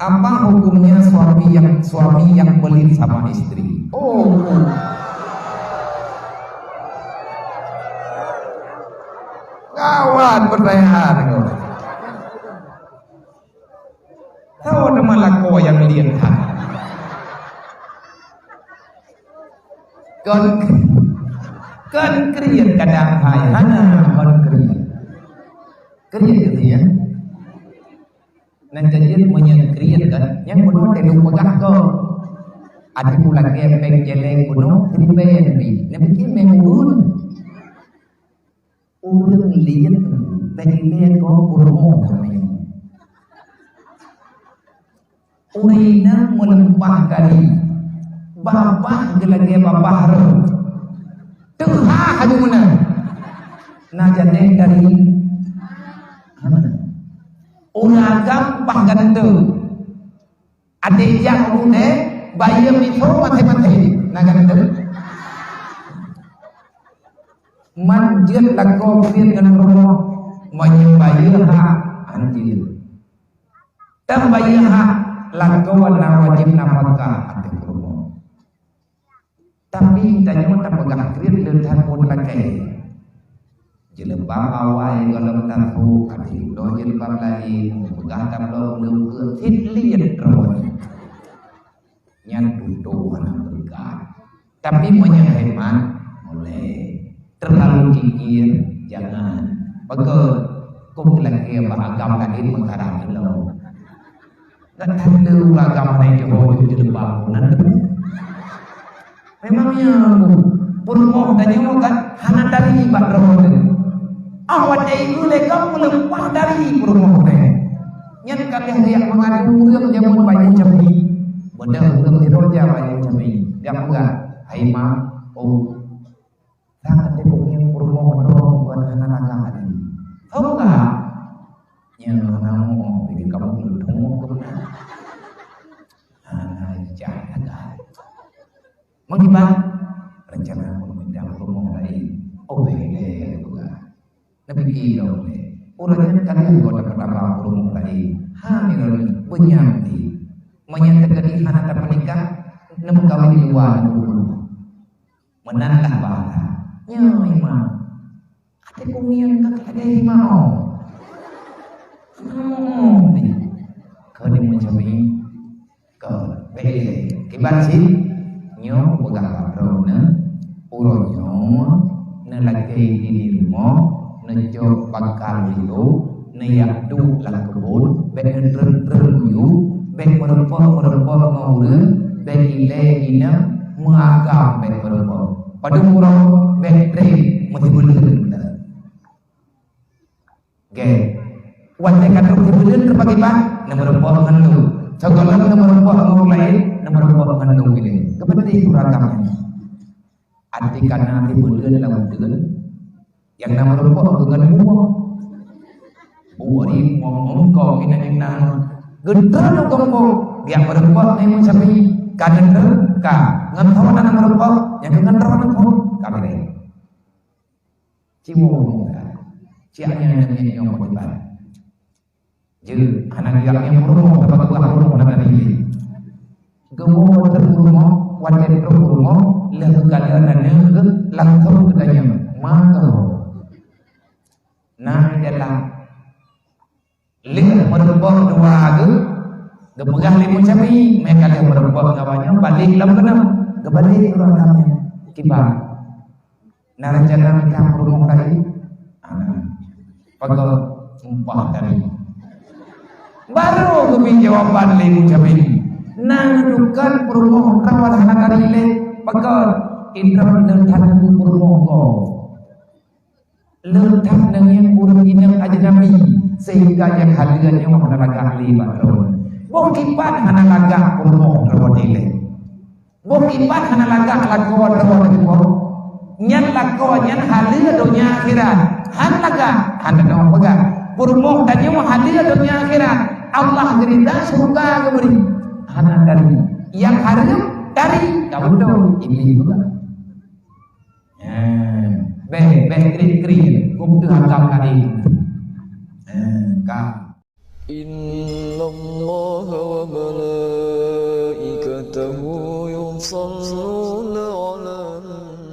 Apa hukumnya suami yang pelit sama istri? Oh, kawan pertanyaan. Tahu nama lako yang lihat kan krian kadang hai hana kan krian gitu ya. Nanti dia menyengkrian kan yang kuno telu pegah ko ada pula kepeng jeleng kuno triben bi nabi mengun urang liat pengen ko purmo kami urina melempah kali babah gelage babah ro tengah haduna najane dari una gampang gantu ade yang une bayam itu mati na gantu manjat lako pin dengan rumah menyembahir hak anjir tambayir hak lako na wajib nafkah ade rumah tapi tanya tak pegang krim dan pun lagi jelembang awal kalau tahu kadi do jelembang lain pegang tablo leukeun lihat roh nyan tutu anak berkat tapi menyehemat boleh terlalu kikir jangan pegel kum lagi agam lain mengkarang lo dan tentu agam lain oh jelembang nan memangnya purmo dan nyawa kan hana dari bak roh awak itu lekam melempah dari purmo nyan kadang dia mengadu urang jamun bayu cami bedah urang tiroja bayu cami gam enggak haima oh sangat depungnya purmo roh bukan hana nagang tadi tahu enggak nya namu ini kamu belum jahat mengibat rencana mengundang purmo lain oh Nabi kilo urangnya kan goda pertama purmo lain hamil penyanti menyatakan hana tak menikah nemu kawin di luar dulu menantang bahasa imam ada kumian kak ada imam kau mencari ke beli kibat sih nyo pegang kaprona uronyo nelaki di rumah nejo bakal itu neyakdu lang kebun ben ren ben merempah ngaureun ben ile ina mengagam ben merempah pada murah ben tre mesti beuleuh ge wate kata beuleuh ke pagiban na merempah ngandu sagala na merempah ngau lain na merempah ngandu ini kepenting ragamnya anti kana di beuleuh lawan deun yang nama rempah dengan buah ini ngomong kau ini nang gendar kau dia merempah ini sampai kanan ka ngantau nama rempah yang dengan rawan kau kami cimu cianya yang mau diban je anak yang rumah dapat rumah dari gemo terumah wadah terumah lalu keadaannya langsung kedanya maka nah adalah lihat merempah dua agu gepegang limun cami mereka yang merempah kawannya balik lam kenam kebalik orangnya kibar nah rencana kita rumah tadi pagel umpah tadi baru kami jawaban limun cami nah dukan rumah kawan anak karile pagel indra dan tanah rumah kau letak dengan urut inang ajnabi sehingga yang hadirannya menalaga ahli baron bokipan hana laga purmo rawon ile bokipan hana laga lakon rawon itu nyan lakon nyan halil dunia akhirat han laga hana dong pega purmo dan yang halil dunia akhirat Allah gerida surga kembali hana dari yang halil dari kamu dong ini juga krim cũng được làm cả đi cả. وملائكته يصلون على النبي